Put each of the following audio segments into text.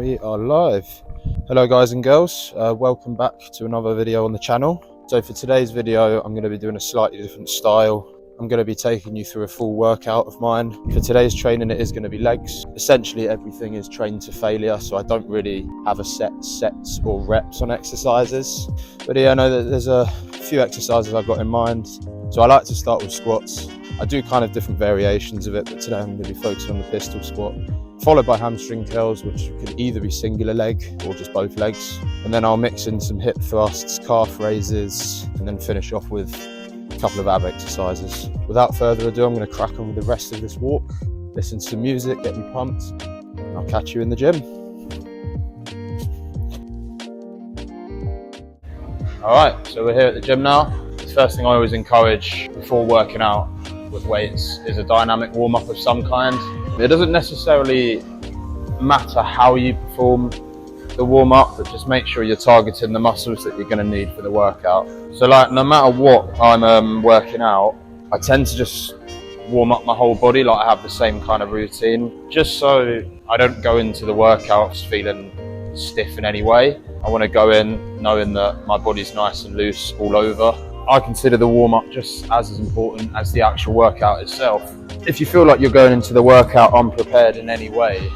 We are live. Hello guys and girls, welcome back to another video on the channel. So for today's video I'm going to be doing a slightly different style. I'm going to be taking you through a full workout of mine. For today's training it is going to be legs. Essentially everything is trained to failure, so I don't really have a sets or reps on exercises. But yeah, I know that there's a few exercises I've got in mind. So I like to start with squats. I do kind of different variations of it, but today I'm going to be focusing on the pistol squat, followed by hamstring curls, which could either be singular leg or just both legs. And then I'll mix in some hip thrusts, calf raises, and then finish off with a couple of ab exercises. Without further ado, I'm going to crack on with the rest of this walk, listen to some music, get me pumped, and I'll catch you in the gym. All right, so we're here at the gym now. The first thing I always encourage before working out with weights is a dynamic warm-up of some kind. It doesn't necessarily matter how you perform the warm-up, but just make sure you're targeting the muscles that you're going to need for the workout. So like no matter what I'm working out, I tend to just warm up my whole body, like I have the same kind of routine, just so I don't go into the workouts feeling stiff in any way. I want to go in knowing that my body's nice and loose all over. I consider the warm-up just as important as the actual workout itself. If you feel like you're going into the workout unprepared in any way,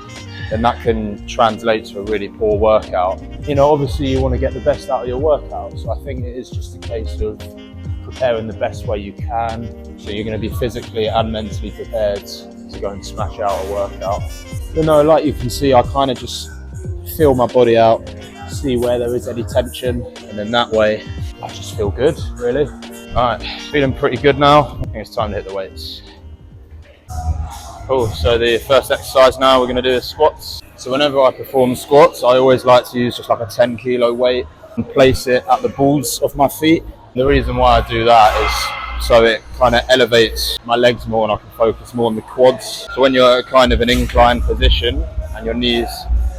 then that can translate to a really poor workout. You know, obviously you want to get the best out of your workout, so I think it is just a case of preparing the best way you can, so you're going to be physically and mentally prepared to go and smash out a workout. But no, like you can see, I kind of just feel my body out, see where there is any tension, and then that way I just feel good, really. All right, feeling pretty good now. I think it's time to hit the weights. Cool, so the first exercise now we're gonna do is squats. So whenever I perform squats, I always like to use just like a 10 kilo weight and place it at the balls of my feet. The reason why I do that is so it kind of elevates my legs more and I can focus more on the quads. So when you're kind of an inclined position and your knees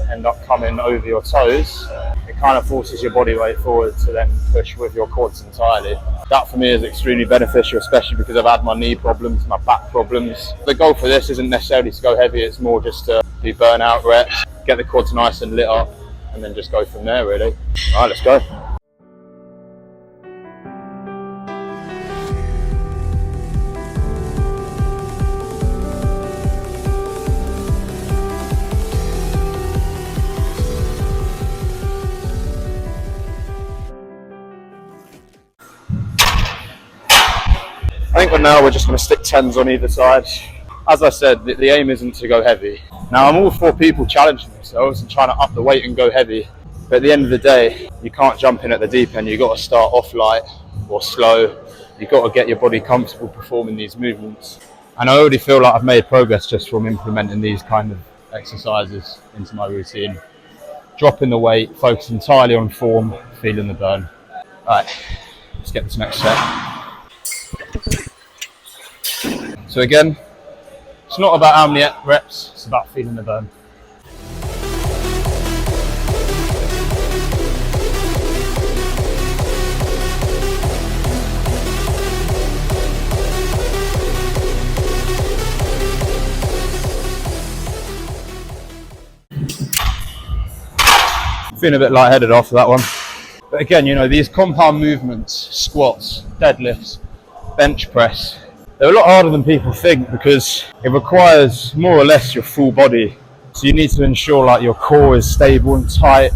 end up coming over your toes, it kind of forces your body weight forward to then push with your quads entirely. That for me is extremely beneficial, especially because I've had my knee problems, my back problems. The goal for this isn't necessarily to go heavy, it's more just to do burnout reps, get the quads nice and lit up, and then just go from there really. All right, let's go. I think now we're just going to stick 10s on either side. As I said, the aim isn't to go heavy. Now I'm all for people challenging themselves and trying to up the weight and go heavy, but at the end of the day, you can't jump in at the deep end. You've got to start off light or slow. You've got to get your body comfortable performing these movements. And I already feel like I've made progress just from implementing these kind of exercises into my routine. Dropping the weight, focus entirely on form, feeling the burn. All right, let's get this next set. So again, it's not about how many reps, it's about feeling the burn. Feeling a bit lightheaded after that one. But again, you know, these compound movements, squats, deadlifts, bench press, they're a lot harder than people think because it requires more or less your full body. So you need to ensure like your core is stable and tight.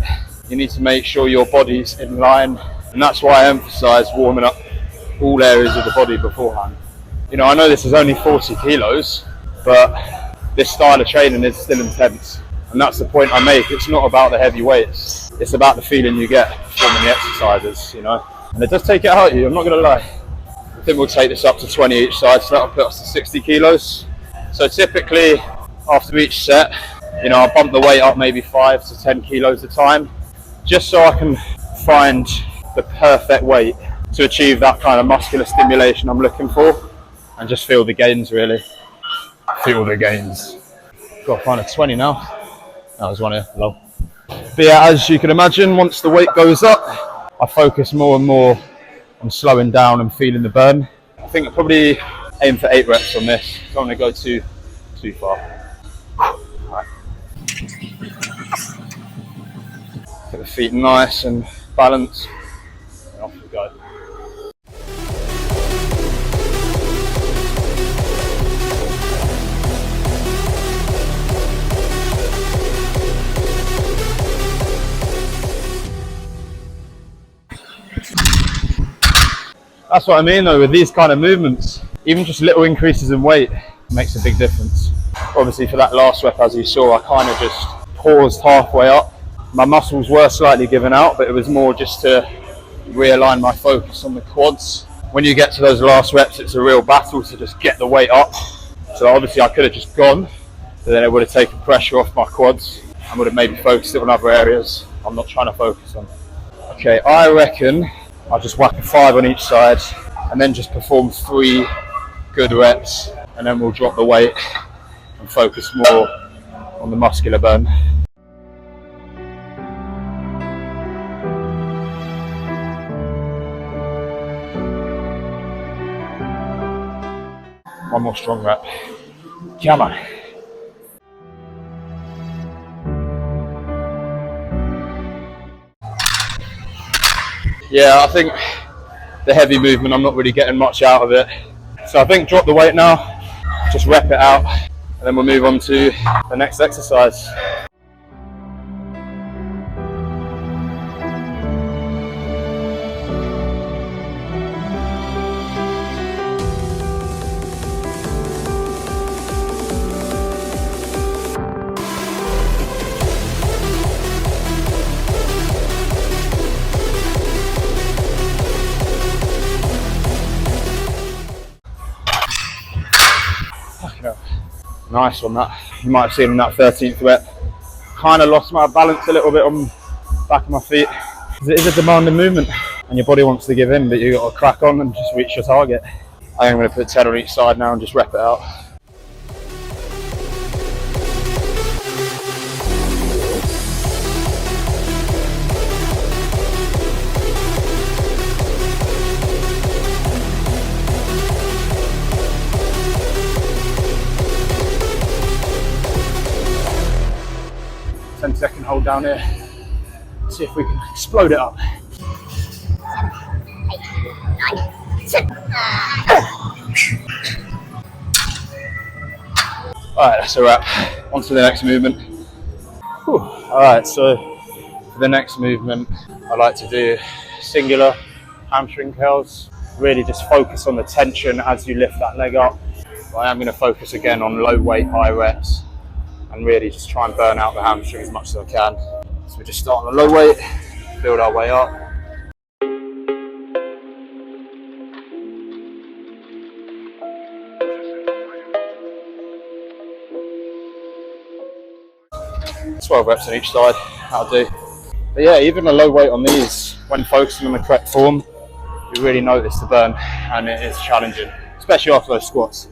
You need to make sure your body's in line. And that's why I emphasize warming up all areas of the body beforehand. You know, I know this is only 40 kilos, but this style of training is still intense. And that's the point I make. It's not about the heavy weights. It's about the feeling you get performing the exercises, you know. And it does take it out of you, I'm not gonna lie. I think we'll take this up to 20 each side, so that'll put us to 60 kilos. So typically, after each set, you know, I'll bump the weight up maybe 5 to 10 kilos at a time, just so I can find the perfect weight to achieve that kind of muscular stimulation I'm looking for, and just feel the gains really. Feel the gains. Got to find a 20 now. That was one here, low. But yeah, as you can imagine, once the weight goes up, I focus more and more on slowing down and feeling the burn. I think I'll probably aim for 8 reps on this. Don't want to go too far. All right. the feet nice and balanced, and off we go. That's what I mean though, with these kind of movements, even just little increases in weight makes a big difference. Obviously for that last rep, as you saw, I kind of just paused halfway up. My muscles were slightly given out, but it was more just to realign my focus on the quads. When you get to those last reps, it's a real battle to just get the weight up. So obviously I could have just gone, but then it would have taken pressure off my quads and would have maybe focused it on other areas I'm not trying to focus on. Okay, I reckon I'll just whack a 5 on each side and then just perform 3 good reps, and then we'll drop the weight and focus more on the muscular burn. One more strong rep. Come on. Yeah, I think the heavy movement, I'm not really getting much out of it. So I think drop the weight now, just rep it out, and then we'll move on to the next exercise. Nice on that. You might have seen in that 13th rep, kind of lost my balance a little bit on the back of my feet, because it is a demanding movement and your body wants to give in, but you got to crack on and just reach your target. I think I'm going to put 10 on each side now and just rep it out. Second hold down here. See if we can explode it up. Alright, that's a wrap. On to the next movement. Alright, so for the next movement, I like to do singular hamstring curls. Really just focus on the tension as you lift that leg up. But I am going to focus again on low weight, high reps, and really just try and burn out the hamstring as much as I can. So we just start on a low weight, build our way up. It's 12 reps on each side, that'll do. But yeah, even a low weight on these, when focusing on the correct form, you really notice the burn, and it is challenging, especially after those squats.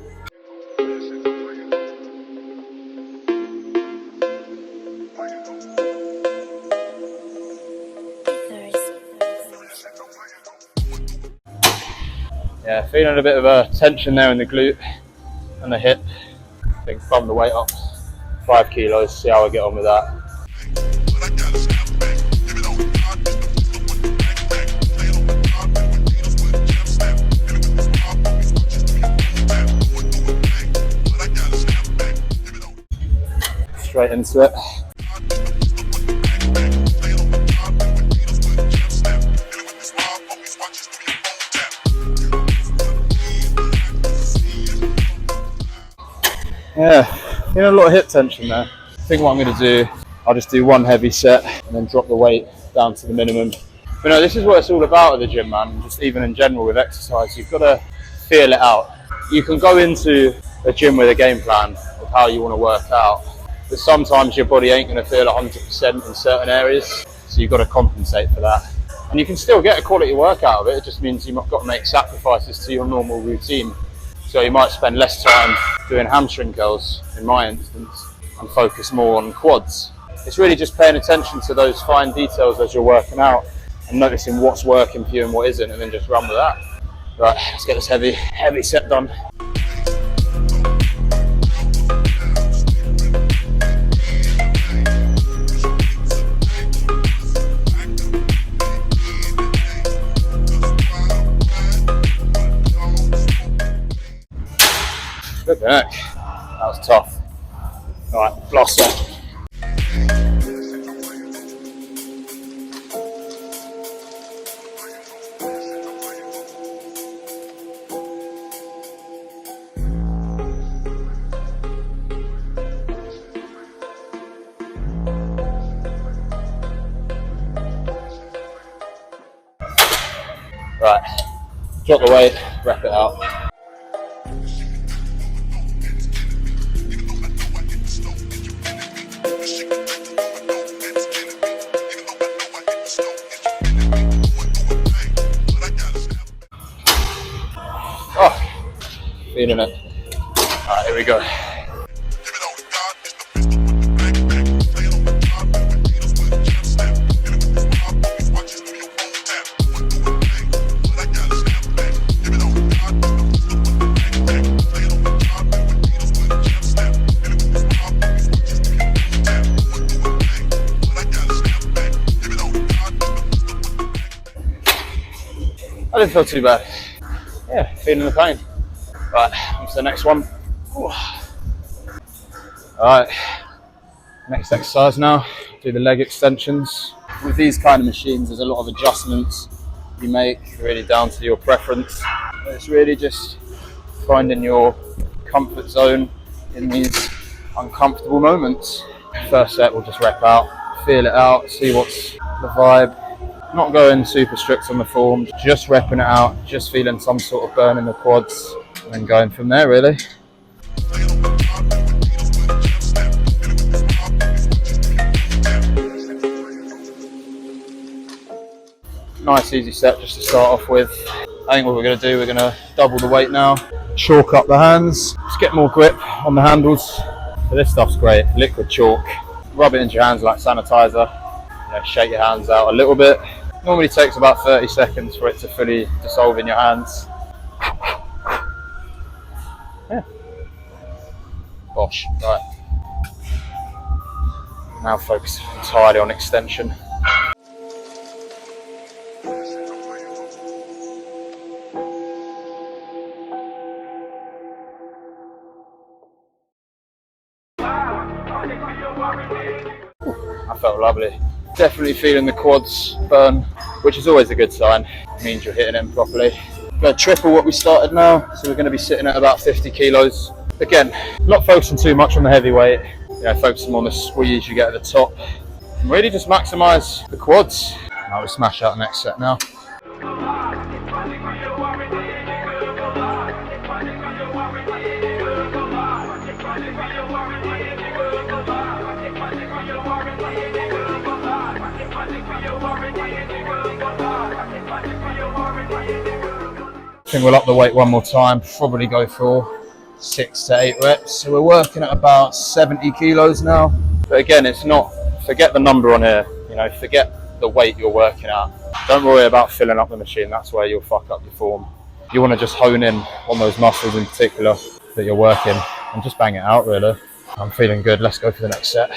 Yeah, feeling a bit of a tension there in the glute and the hip. I think bump the weight up 5 kilos, see how I get on with that. Straight into it. Yeah, a lot of hip tension there. I think what I'm going to do, I'll just do one heavy set and then drop the weight down to the minimum. But no, this is what it's all about at the gym, man. Just even in general with exercise, you've got to feel it out. You can go into a gym with a game plan of how you want to work out, but sometimes your body ain't going to feel 100% in certain areas, so you've got to compensate for that. And you can still get a quality workout of it, it just means you've got to make sacrifices to your normal routine. So you might spend less time doing hamstring curls, in my instance, and focus more on quads. It's really just paying attention to those fine details as you're working out and noticing what's working for you and what isn't, and then just run with that. Right, let's get this heavy set done. Flipping heck. That was tough. Alright, last set. Right, drop the weight, wrap it out. Oh, feeling it. Alright, here we go. I didn't feel too bad. Yeah, feeling the pain. Right, on to the next one. Alright, next exercise now, do the leg extensions. With these kind of machines, there's a lot of adjustments you make, really down to your preference. It's really just finding your comfort zone in these uncomfortable moments. First set, we'll just rep out, feel it out, see what's the vibe. Not going super strict on the form, just repping it out, just feeling some sort of burn in the quads, and then going from there really. Nice easy set just to start off with. I think what we're going to do, we're going to double the weight now, chalk up the hands, just get more grip on the handles. So this stuff's great, liquid chalk. Rub it into your hands like sanitizer, shake your hands out a little bit. Normally takes about 30 seconds for it to fully dissolve in your hands. Yeah. Bosh, right. Now focus entirely on extension. I felt lovely. Definitely feeling the quads burn, which is always a good sign. It means you're hitting them properly. Going to triple what we started now, so we're going to be sitting at about 50 kilos. Again, not focusing too much on the heavy weight, focusing on the squeeze you get at the top. And really just maximise the quads. Now we'll smash out the next set now. I think we'll up the weight one more time, probably go for 6 to 8 reps. So we're working at about 70 kilos now. But again, it's not, forget the number on here, forget the weight you're working at. Don't worry about filling up the machine, that's where you'll fuck up your form. You want to just hone in on those muscles in particular that you're working and just bang it out really. I'm feeling good, let's go for the next set.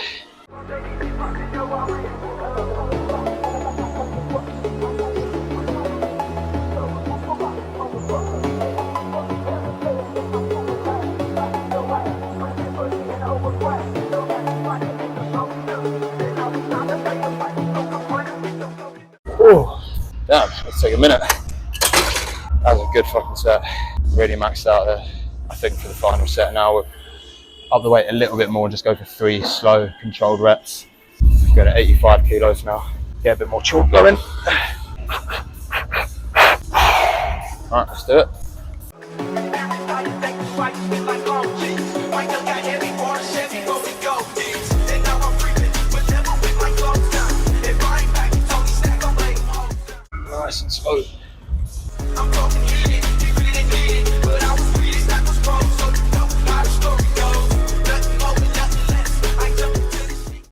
Oh, damn, let's take a minute. That was a good fucking set. Really maxed out there. I think for the final set now, we'll up the weight a little bit more, just go for 3 slow, controlled reps. Go to 85 kilos now. Get a bit more chalk going. Alright, let's do it. Nice and slow.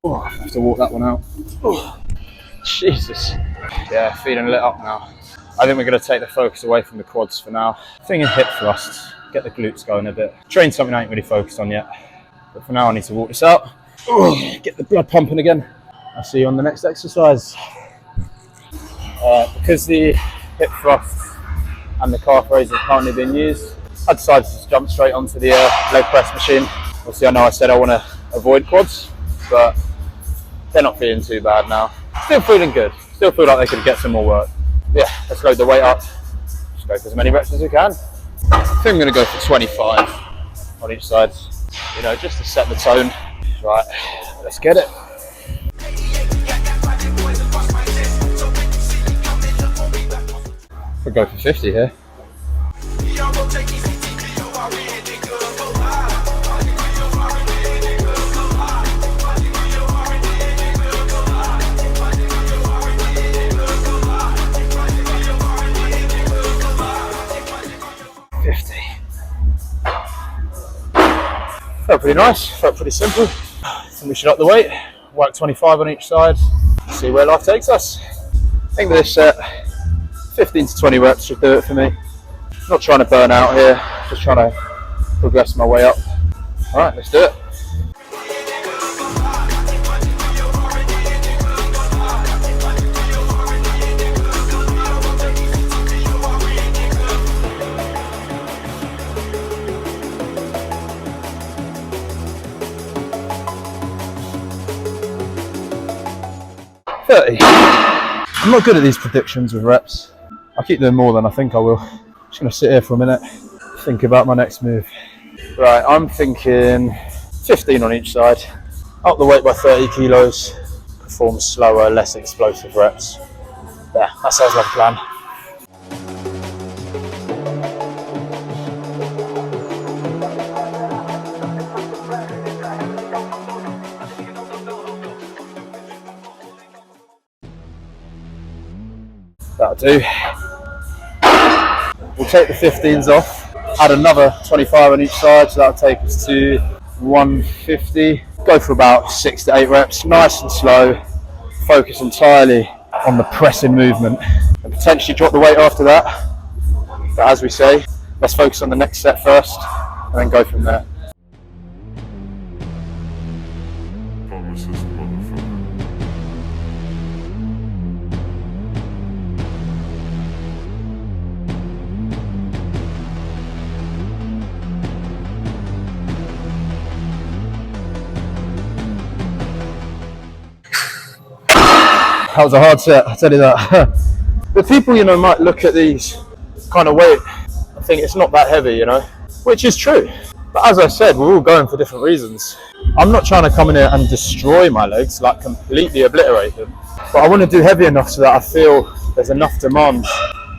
Oh, I have to walk that one out. Oh, Jesus. Yeah, feeling lit up now. I think we're going to take the focus away from the quads for now. Thinking hip thrusts, get the glutes going a bit. Train something I ain't really focused on yet. But for now I need to walk this out. Oh, get the blood pumping again. I'll see you on the next exercise. Because the hip thrusts and the calf raises are currently being used, I decided to jump straight onto the leg press machine. Obviously I know I said I want to avoid quads, but they're not feeling too bad now. Still feeling good. Still feel like they could get some more work. Yeah, let's load the weight up. Just go for as many reps as we can. I think I'm going to go for 25 on each side, you know, just to set the tone. Right, let's get it. We'll go for 50 here. Felt pretty nice, felt pretty simple. And we should up the weight, work 25 on each side, see where life takes us. I think this set, 15 to 20 reps should do it for me. Not trying to burn out here, just trying to progress my way up. All right, let's do it. I'm not good at these predictions with reps. I keep doing more than I think I will. I'm just going to sit here for a minute, think about my next move. Right, I'm thinking 15 on each side, up the weight by 30 kilos, perform slower, less explosive reps. Yeah, that sounds like a plan. That'll do. We'll take the 15s off, add another 25 on each side, so that'll take us to 150. Go for about 6 to 8 reps, nice and slow. Focus entirely on the pressing movement and potentially drop the weight after that. But as we say, let's focus on the next set first and then go from there. That was a hard set, I'll tell you that. But people, you know, might look at these kind of weight and think it's not that heavy, you know, which is true. But as I said, we're all going for different reasons. I'm not trying to come in here and destroy my legs, like completely obliterate them. But I want to do heavy enough so that I feel there's enough demand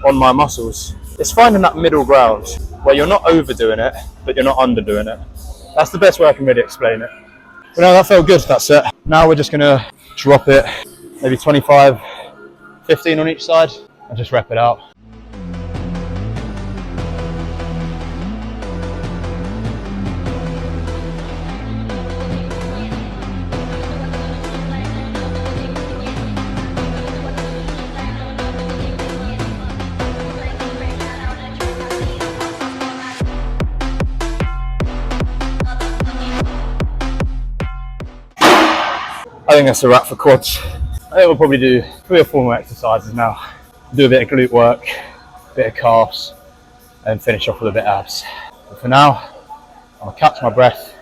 on my muscles. It's finding that middle ground where you're not overdoing it, but you're not underdoing it. That's the best way I can really explain it. But no, that felt good, that set. Now we're just gonna drop it. Maybe 25, 15 on each side, and just rep it out. I think that's a wrap for quads. I think we'll probably do 3 or 4 more exercises now. Do a bit of glute work, a bit of calves, and finish off with a bit of abs. But for now, I'll catch my breath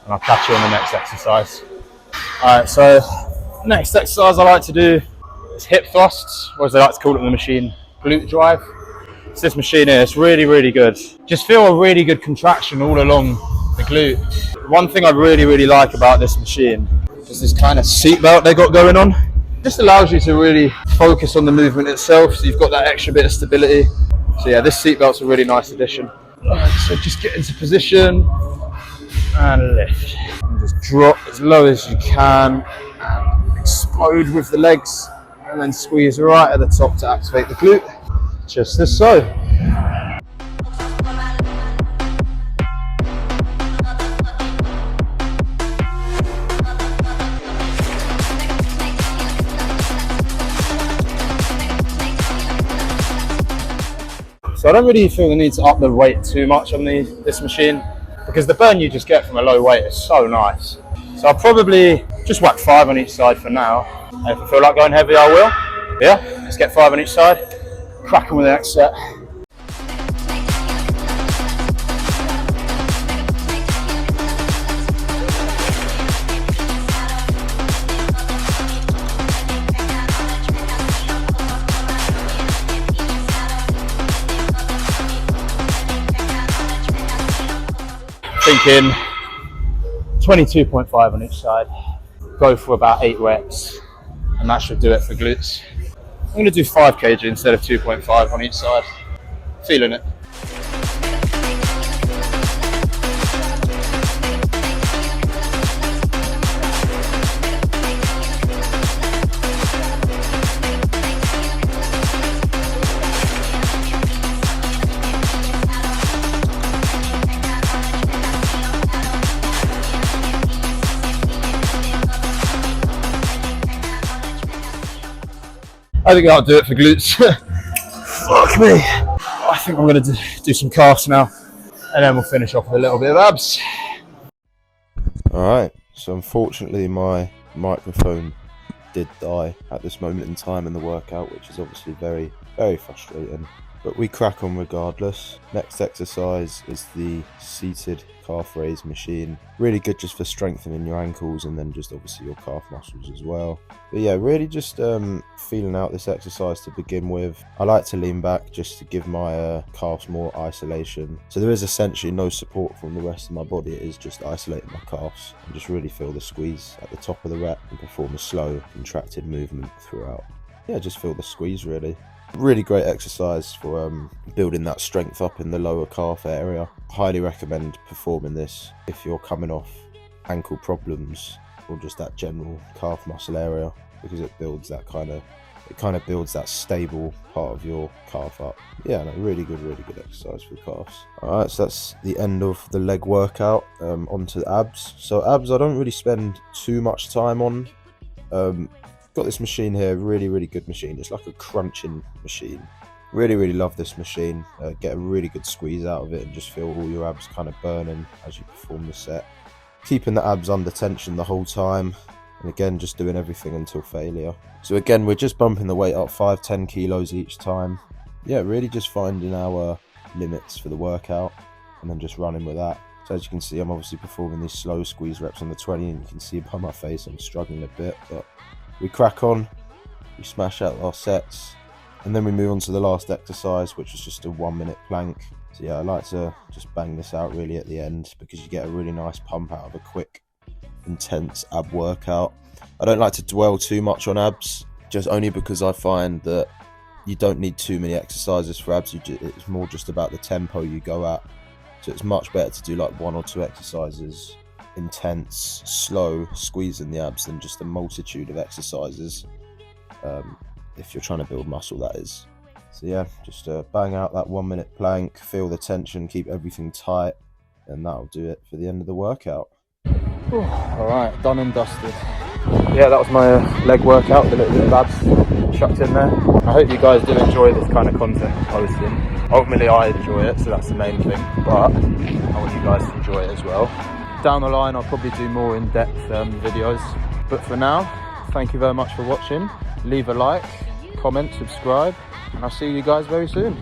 and I'll catch you on the next exercise. Alright, so next exercise I like to do is hip thrusts, or as they like to call it on the machine, glute drive. It's this machine here, it's really, really good. Just feel a really good contraction all along the glute. One thing I really, really like about this machine is this kind of seat belt they got going on. Just allows you to really focus on the movement itself, so you've got that extra bit of stability. So yeah, this seat belt's a really nice addition. Right, so just get into position and lift. And just drop as low as you can and explode with the legs, and then squeeze right at the top to activate the glute, just as so. So I don't really feel the need to up the weight too much on this machine, because the burn you just get from a low weight is so nice. So I'll probably just whack 5 on each side for now. And if I feel like going heavy, I will. Yeah, let's get 5 on each side. Crack on with the next set. Thinking 22.5 on each side. Go for about 8 reps, and that should do it for glutes. I'm going to do 5 kg instead of 2.5 on each side. Feeling it. I think I'll do it for glutes. Fuck me. I think I'm going to do some calves now, and then we'll finish off with a little bit of abs. Alright, so unfortunately my microphone did die at this moment in time in the workout, which is obviously very, very frustrating. But we crack on regardless. Next exercise is the seated calf raise machine. Really good just for strengthening your ankles and then just obviously your calf muscles as well. But yeah, really just feeling out this exercise to begin with. I like to lean back just to give my calves more isolation. So there is essentially no support from the rest of my body. It is just isolating my calves and just really feel the squeeze at the top of the rep and perform a slow contracted movement throughout. Yeah, just feel the squeeze really. Really great exercise for building that strength up in the lower calf area. Highly recommend performing this if you're coming off ankle problems or just that general calf muscle area, because it builds that kind of builds that stable part of your calf up. Yeah, no, really good exercise for the calves. Alright, so that's the end of the leg workout. Onto the abs. So abs I don't really spend too much time on. Got this machine here, really good machine. It's like a crunching machine. Really love this machine. Get a really good squeeze out of it and just feel all your abs kind of burning as you perform the set. Keeping the abs under tension the whole time, and again just doing everything until failure. So again, we're just bumping the weight up 5-10 kilos each time. Yeah, really just finding our limits for the workout and then just running with that. So as you can see, I'm obviously performing these slow squeeze reps on the 20, and you can see by my face I'm struggling a bit, but we crack on, we smash out our sets, and then we move on to the last exercise, which is just a 1-minute plank. So yeah, I like to just bang this out really at the end because you get a really nice pump out of a quick, intense ab workout. I don't like to dwell too much on abs, just only because I find that you don't need too many exercises for abs. It's more just about the tempo you go at. So it's much better to do like 1 or 2 exercises, intense, slow, squeezing the abs, than just a multitude of exercises if you're trying to build muscle, that is. So yeah, just bang out that 1-minute plank, feel the tension, keep everything tight, and that'll do it for the end of the workout. Alright, done and dusted. Yeah, that was my leg workout, a little bit of abs chucked in there. I hope you guys do enjoy this kind of content I'm posting. Ultimately I enjoy it, so that's the main thing, but I want you guys to enjoy it as well. Down the line I'll probably do more in-depth videos, but for now, thank you very much for watching. Leave a like, comment, subscribe, and I'll see you guys very soon.